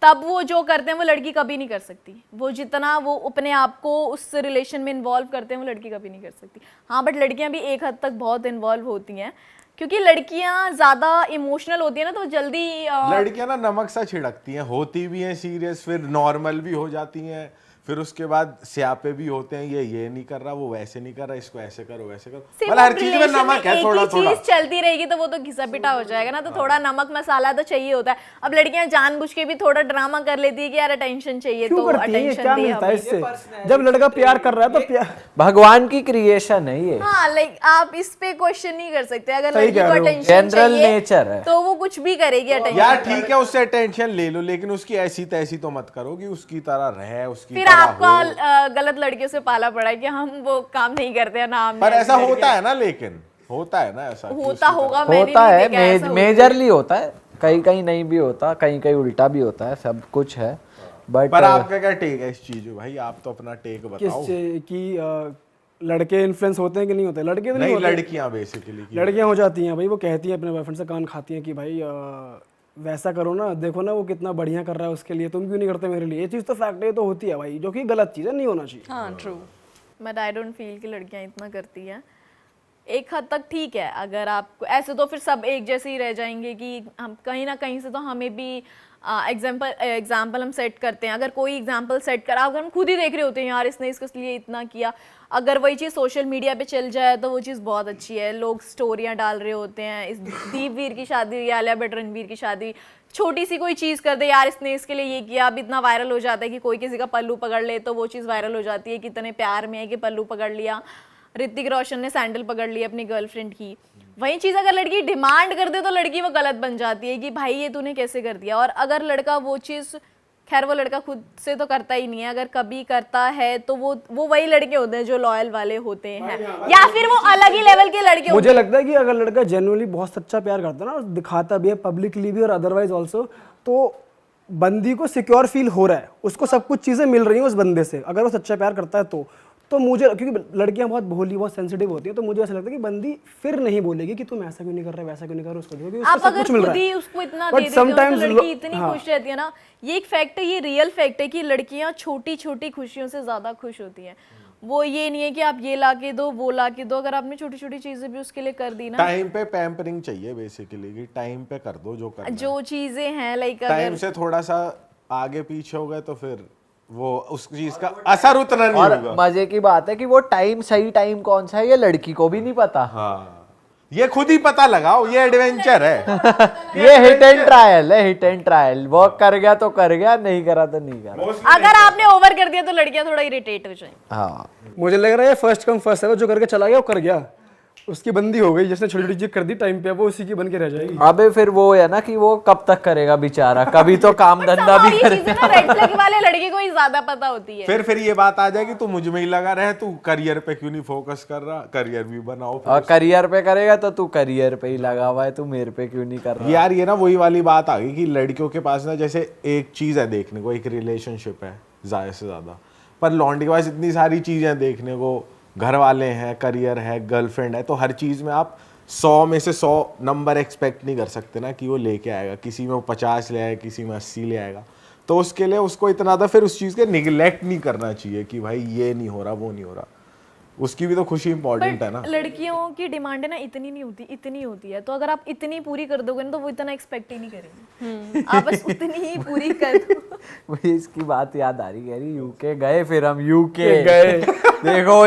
तब वो जो करते हैं वो लड़की कभी नहीं कर सकती। वो जितना वो अपने आप को उस रिलेशन में इन्वॉल्व करते हैं वो लड़की कभी नहीं कर सकती। हाँ बट लड़कियां भी एक हद तक बहुत इन्वॉल्व होती हैं क्योंकि लड़कियां ज्यादा इमोशनल होती है ना, तो जल्दी लड़कियां ना नमक सा छिड़कती हैं, होती भी हैं सीरियस, फिर नॉर्मल भी हो जाती हैं, फिर उसके बाद स्यापे भी होते हैं, ये नहीं कर रहा, वो वैसे नहीं कर रहा, इसको ऐसे करो वैसे करो। मतलब हर चीज में नमक है थोड़ा थोड़ा। चीज चलती रहेगी तो वो तो घिसा पिटा हो जाएगा ना, तो थोड़ा नमक मसाला तो चाहिए होता है। अब लड़कियां जानबूझ के भी थोड़ा ड्रामा कर लेती है कि यार अटेंशन चाहिए तो अटेंशन क्या मिलता है इससे? जब लड़का प्यार कर रहा है तो प्यार भगवान की क्रिएशन है ये। हाँ लाइक आप इस पे क्वेश्चन नहीं कर सकते। अगर सही लड़की कह को रहे हो। अटेंशन जनरल चाहिए नेचर है तो वो कुछ भी करेगी अटेंशन। यार ठीक है उससे अटेंशन ले लो, लेकिन उसकी ऐसी तैसी तो मत करो कि उसकी तरह रहे, उसकी फिर तरह आपका हो। गलत लड़कियों से पाला पड़ा है कि हम वो काम नहीं करते हैं ना, हम पर ऐसा होता है ना, लेकिन होता है ना ऐसा कि होता उसकी होगा, मैंने होता नहीं है, देखा ऐसा होता है। मेजरली होता है, कहीं कहीं नहीं भी होता, कहीं कहीं उल्टा भी होता है, सब कुछ है। बट पर आपका क्या टेक है इस चीज में भाई? आप तो अपना टेक बताओ। किससे कि लड़के इन्फ्लुएंस होते हैं कि नहीं होते? लड़के तो नहीं होते। लड़कियां बेसिकली लड़कियां हो जाती हैं भाई, वो कहती हैं अपने बॉयफ्रेंड से कान खाती हैं कि भाई वैसा करो ना, देखो ना वो कितना बढ़िया कर रहा है उसके लिए, तुम क्यों नहीं करते मेरे लिए? ये चीज़ तो फैक्ट है, तो होती है भाई, जो कि गलत चीज़ है, नहीं होना चाहिए। हाँ true. But I don't feel कि लड़कियां इतना करती हैं। एक हद तक ठीक है, अगर आप ऐसे तो फिर सब एक जैसे ही रह जाएंगे कि हम कहीं ना कहीं से तो हमें भी एग्जाम्पल हम सेट करते हैं। अगर कोई एग्जाम्पल सेट करा, अगर हम खुद ही देख रहे होते हैं यार इसने इसके लिए इतना किया, अगर वही चीज़ सोशल मीडिया पे चल जाए तो वो चीज़ बहुत अच्छी है। लोग स्टोरियाँ डाल रहे होते हैं, इस दीपवीर की शादी हुई, आलिया भट्ट रणवीर की शादी, छोटी सी कोई चीज़ कर दे यार इसने इसके लिए ये किया, अब इतना वायरल हो जाता है कि कोई किसी का पल्लू पकड़ ले तो वो चीज़ वायरल हो जाती है कि इतने प्यार में है कि पल्लू पकड़ लिया। ऋतिक रोशन ने सैंडल पकड़ ली अपनी गर्लफ्रेंड की। वही चीज़ अगर लड़की डिमांड कर दे तो लड़की वो गलत बन जाती है कि भाई ये तूने कैसे कर दिया। और अगर लड़का वो चीज़, खैर वो लड़का खुद से तो करता ही नहीं है, अगर कभी करता है तो वो वही लड़के होते हैं जो लॉयल वाले होते हैं, या फिर वो अलग ही लेवल के लड़के होते मुझे लगता है कि अगर लड़का जेन्युइनली बहुत सच्चा प्यार करता है ना, और दिखाता भी है पब्लिकली भी और अदरवाइज ऑल्सो, तो बंदी को सिक्योर फील हो रहा है, उसको सब कुछ चीज़ें मिल रही हैं उस बंदे से, अगर वो सच्चा प्यार करता है तो मुझे, क्योंकि लड़कियां बहुत भोली बहुत सेंसिटिव होती हैं, तो मुझे ऐसा लगता है कि बंदी फिर नहीं बोलेगी कि तुम ऐसा क्यों नहीं कर रहे, वैसा क्यों नहीं कर रहे, उसको क्योंकि उसको आप सब अगर कुछ मिल खुद रहा ही है। उसको इतना But दे देते हो तो sometimes लड़की इतनी हाँ। खुश रहती है ना। ये एक फैक्ट है, ये रियल फैक्ट है कि लड़कियां छोटी छोटी खुशियों से ज्यादा खुश होती हैं। वो ये नहीं है कि आप ये ला के दो वो ला के दो, अगर आपने छोटी छोटी चीजें भी उसके लिए कर दी ना, टाइम पे पैम्परिंग चाहिए बेसिकली, कि टाइम पे कर दो जो करना है। जो चीजें हैं लाइक टाइम से थोड़ा सा आगे पीछे हो गए तो फिर वो उस चीज का असर उतना नहीं और होगा। मजे की बात है कि वो टाइम, सही टाइम कौन सा है ये लड़की को भी नहीं पता। हाँ ये खुद ही पता लगाओ, ये एडवेंचर है। ये हिट एंड ट्रायल है, हिट एंड ट्रायल। वर्क कर गया तो कर गया, नहीं करा तो नहीं करा। अगर आपने ओवर कर दिया तो लड़कियां थोड़ा इरिटेट हो जाएंगी। हाँ मुझे लग रहा है फर्स्ट कम फर्स्ट है, जो करके चला गया वो कर गया, उसकी बंदी हो गई, जिसने छोटी छोटी चीज कर दी टाइम पे, वो उसी की बन के रह जाएगी। अबे फिर वो है ना कि वो कब तक करेगा बेचारा, कभी तो काम धंधा भी ये करे। चीजें ना रेड फ्लैग वाले लड़के को ही ज्यादा पता होती है। फिर ये बात आ जाएगी, तू मुझ में ही लगा रहे, तू करियर पे क्यों नहीं फोकस कर रहा, करियर भी बनाओ। और करियर पे करेगा तो तू करियर पे ही लगा हुआ है, तू मेरे पे क्यों नहीं कर रहा। यार ये ना वही वाली बात आ गई कि लड़कियों के पास ना जैसे एक चीज है देखने को, एक रिलेशनशिप है ज्यादा से ज्यादा, पर लौंडे के पास इतनी सारी चीजें देखने को, घर वाले हैं, करियर है, गर्लफ्रेंड है, तो हर चीज में आप 100 में से 100 नंबर एक्सपेक्ट नहीं कर सकते ना कि वो लेके आएगा। किसी में वो 50 ले आएगा, किसी में 80 ले आएगा, तो उसके लिए उसको इतना था फिर उस चीज के निगलेक्ट नहीं करना चाहिए कि भाई ये नहीं हो रहा वो नहीं हो रहा। उसकी भी तो खुशी इंपॉर्टेंट है ना। लड़कियों की डिमांड है ना इतनी नहीं होती, इतनी होती है, तो अगर आप इतनी पूरी कर दोगे ना तो वो इतना एक्सपेक्ट ही नहीं करेंगे। आप बस उतनी ही पूरी कर दो। मुझे इसकी बात याद आ रही, कह रही यूके गए, फिर हम यूके गए। देखो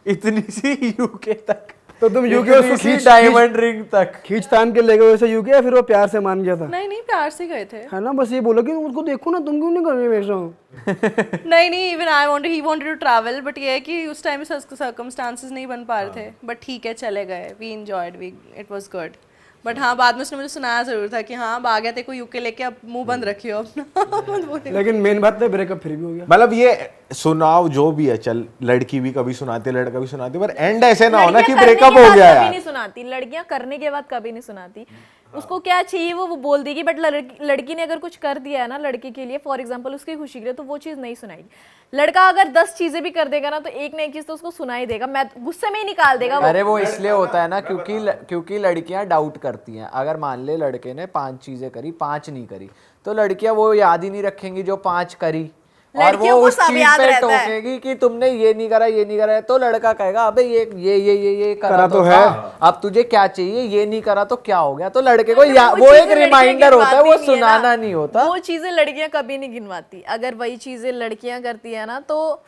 इतनी सी यूके तक तो तुम यूके उसको खींच डायमंड रिंग तक खींच तान के ले गए वैसे यूके, या फिर वो प्यार से मान गया था? नहीं नहीं, प्यार से गए थे। है ना, बस ये बोलो कि उसको देखो ना, तुम क्यों नहीं कर रहे हमेशा? नहीं नहीं, even I wanted, he wanted to travel, but ये है कि उस टाइम में सर्कमस्टांसेस नहीं बन पा रहे थे, बट ठीक है चले गए, we enjoyed, we it was good. But हाँ, बाद में उसने मुझे सुनाया जरूर था कि हाँ अब आ गया, तेरे को यूके लेके अब मुंह बंद रखियो अपना मत बोलिए। लेकिन मेन बात है ब्रेकअप फिर भी हो गया। मतलब ये सुनाओ जो भी है, चल लड़की भी कभी सुनाती है, लड़का भी सुनाती है, पर एंड ऐसे ना हो ना कि लड़कियां ब्रेकअप करने हो के गया बाद कभी यार। नहीं सुनाती लड़कियां, करने के बाद कभी नहीं सुनाती। उसको क्या चाहिए वो बोल देगी, बट लड़की ने अगर कुछ कर दिया है ना लड़के के लिए, फॉर एग्जांपल उसकी खुशी के लिए, तो वो चीज़ नहीं सुनाएगी। लड़का अगर 10 चीजें भी कर देगा ना, तो एक ना एक चीज तो उसको सुनाई देगा, मैं गुस्से में ही निकाल देगा वो। अरे वो इसलिए होता है ना क्योंकि लड़कियां डाउट करती हैं। अगर मान ले लड़के ने 5 चीजें करी, 5 नहीं करी, तो लड़कियां वो याद ही नहीं रखेंगी जो 5 करी, और वो लड़कियों को उस सब चीज याद पे रहता है। टोकेगी कि तुमने ये नहीं करा, ये नहीं करा। तो लड़का कहेगा अबे ये करा तो है, अब तुझे क्या चाहिए, ये नहीं करा तो क्या हो गया। तो लड़के को वो चीजें एक लड़कियां रिमाइंडर होता है, वो गिनवाती नहीं है सुनाना ना। नहीं होता। वो चीजें लड़कियां कभी नहीं गिनवाती। अगर वही चीजें लड़कियां करती है ना, तो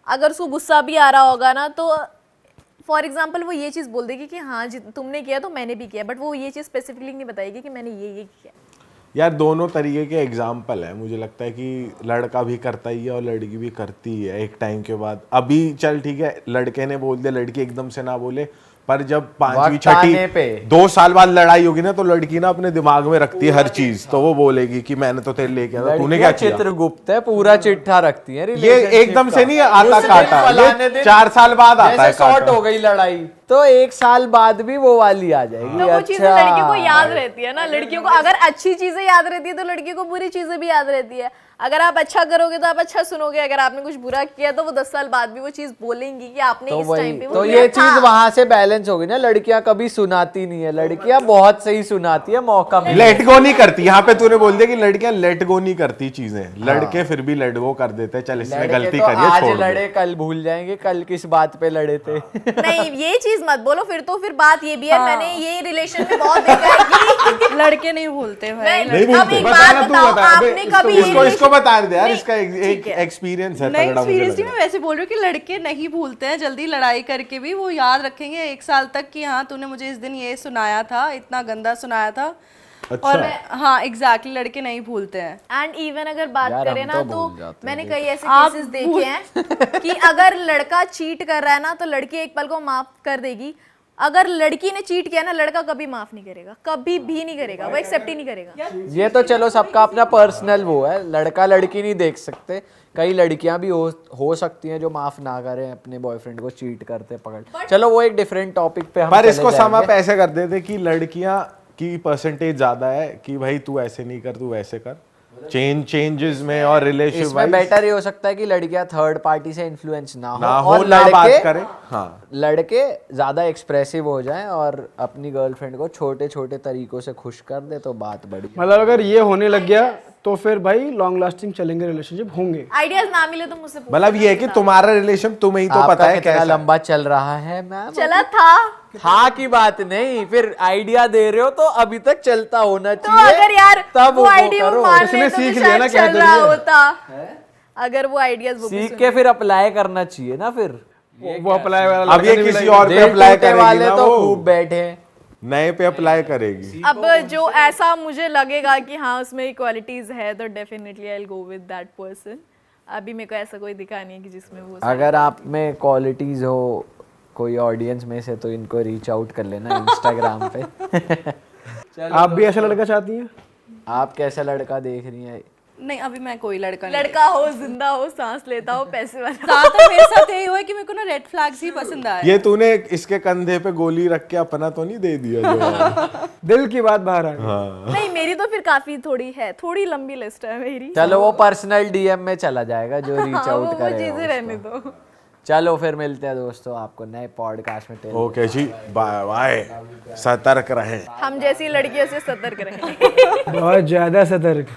अगर उसको गुस्सा भी आ रहा होगा ना, तो फॉर एग्जाम्पल वो ये चीज बोल देगी कि हाँ तुमने किया तो मैंने भी किया, बट वो ये चीज स्पेसिफिकली नहीं बताएगी कि मैंने ये किया। यार दोनों तरीके के एग्जाम्पल है, मुझे लगता है कि लड़का भी करता ही है और लड़की भी करती है एक टाइम के बाद। अभी चल ठीक है, लड़के ने बोल दिया, लड़की एकदम से ना बोले, पर जब 5वीं वक्त आने 6ठी पे 2 साल बाद लड़ाई होगी ना, तो लड़की ना अपने दिमाग में रखती है हर चीज, तो वो बोलेगी कि मैंने तो तेरे लिए किया था, तूने क्या किया। चित्रगुप्त है, पूरा चिट्ठा रखती है ये एकदम से नहीं आता काटा, ये 4 साल बाद आता है शॉर्ट काटा। हो गई लड़ाई तो 1 साल बाद भी वो वाली आ जाएगी। तो वो चीजें लड़कियों को याद रहती है ना। लड़कियों को अगर अच्छी चीजें याद रहती है, तो लड़कियों को बुरी चीजें भी याद रहती है। अगर आप अच्छा करोगे तो आप अच्छा सुनोगे, अगर आपने कुछ बुरा किया तो वो 10 साल बाद भी वो चीज बोलेंगी कि आपने तो इस वही टाइम पे वो तो किया ये था। चीज वहां से बैलेंस होगी ना। लड़कियां कभी सुनाती नहीं है, लड़कियां बहुत सही सुनाती है, मौका मिले। लेट गो नहीं करती। यहाँ पे तूने बोल दिया कि लड़कियां लेट गो नहीं करती चीजें, लड़के फिर भी लेट गो कर देते हैं। चल इसने लड़के गलती तो करी है, आज छोड़ दो। लड़े कल भूल जाएंगे, कल किस बात पे लड़े थे। नहीं ये चीज मत बोलो, फिर तो फिर बात ये भी है। मैंने ये रिलेशन में बहुत देखा है कि लड़के नहीं भूलते भाई। नहीं अब भूलते। एक बताना बात तू बताओ, बता, अबे आपने कभी इसको बता दे यार, नहीं, इसका एक एक्सपीरियंस है नहीं तगड़ा मुझे सीरियसली लग मैं रहा है। वैसे बोल रही हूँ कि लड़के नहीं भूलते हैं जल्दी, लड़ाई करके भी वो याद रखेंगे 1 साल तक कि हाँ तूने मुझे इस दिन ये सुनाया था, इतना गंदा सुनाया था। अच्छा। और हाँ एग्जैक्टली, लड़के नहीं भूलते हैं। एंड इवन अगर बात यार, करें हम ना, तो तो भूल जाते मैंने हैं। कई ऐसे आप केसेस देखे हैं कि अगर लड़का चीट कर रहा है ना, तो लड़की एक पल को माफ कर देगी। अगर लड़की ने चीट किया ना, लड़का कभी माफ नहीं करेगा, कभी भी नहीं करेगा, वो एक्सेप्ट ही नहीं करेगा। ये तो चलो सबका अपना पर्सनल वो है, लड़का लड़की नहीं देख सकते। कई लड़कियां भी हो सकती हैं जो माफ ना करें अपने बॉयफ्रेंड को चीट करते पकड़। चलो वो एक डिफरेंट टॉपिक पे हम पर चले इसको सम जाएंगे। अप ऐसे कर देते कि लड़कियां की परसेंटेज ज्यादा है कि भाई तू ऐसे नहीं कर, तू वैसे कर, चेंजेस में और रिलेशनशिप इसमें बेटर ये हो सकता है कि लड़कियां थर्ड पार्टी से इन्फ्लुएंस ना हो और ना बात करें। हाँ लड़के ज्यादा एक्सप्रेसिव हो जाएं और अपनी गर्लफ्रेंड को छोटे छोटे तरीकों से खुश कर दे, तो बात बढ़ी। मतलब अगर ये होने लग गया तो फिर भाई लॉन्ग लास्टिंग चलेंगे रिलेशनशिप होंगे। आइडियाज ना मिले तो मुझसे पूछना। मतलब ये है कि तुम्हारा रिलेशन तुम्हें ही तो आपका पता है कितना कैसा। लंबा चल रहा है मैम? चला था हाँ की बात नहीं, फिर आइडिया दे रहे हो तो अभी तक चलता होना तो चाहिए। अगर यार तब वो आइडिया करो। मान इसने ले तो सीख फिर लिया ना शायद क्या चल रहा करिए। होता। अगर वो आइडियाज वो भी सीख सुन- के फिर अप्लाई करना चाहिए ना। फिर वो अप्लाई वाला अब ये लड़का नहीं किसी मिलेगा। और पे दिल अप्लाई टूटने करेगी वाले ना, तो वो खूब बैठे हैं। नए पे अप्लाई करेगी। अब जो ऐसा मुझे लगेगा कि हाँ उसमें क्वालिटीज है, तो definitely I will go with that person. अभी मेरे को ऐसा कोई दिखा नहीं है कि जिसमें वो अगर आप में क्वालिटीज हो कोई ऑडियंस में से, तो इनको रीच आउट कर लेना इंस्टाग्राम पे। आप भी ऐसा लड़का चाहती हैं? आप कैसा लड़का देख रही हैं? नहीं अभी मैं कोई लड़का नहीं। लड़का हो, जिंदा हो, सांस लेता हो, पैसे वाला। ज्यादातर मेरे साथ यही हुआ है कि मेरे को ना रेड फ्लैग्स ही पसंद आए। ये तूने इसके कंधे पे गोली रख के अपना तो नहीं दे दिया जो? दिल की बात बाहर आ गई। हाँ। नहीं मेरी तो फिर काफी थोड़ी है, थोड़ी लंबी लिस्ट है मेरी। चलो वो पर्सनल डीएम में चला जाएगा जो रीच हाँ, आउट वो करेगा चीजें उसको। रहने दो। चलो फिर मिलते हैं दोस्तों आपको नए पॉडकास्ट में। ओके जी, बाय बाय, सतर्क रहें। हम जैसी लड़कियों से सतर्क रहें। बहुत ज्यादा सतर्क।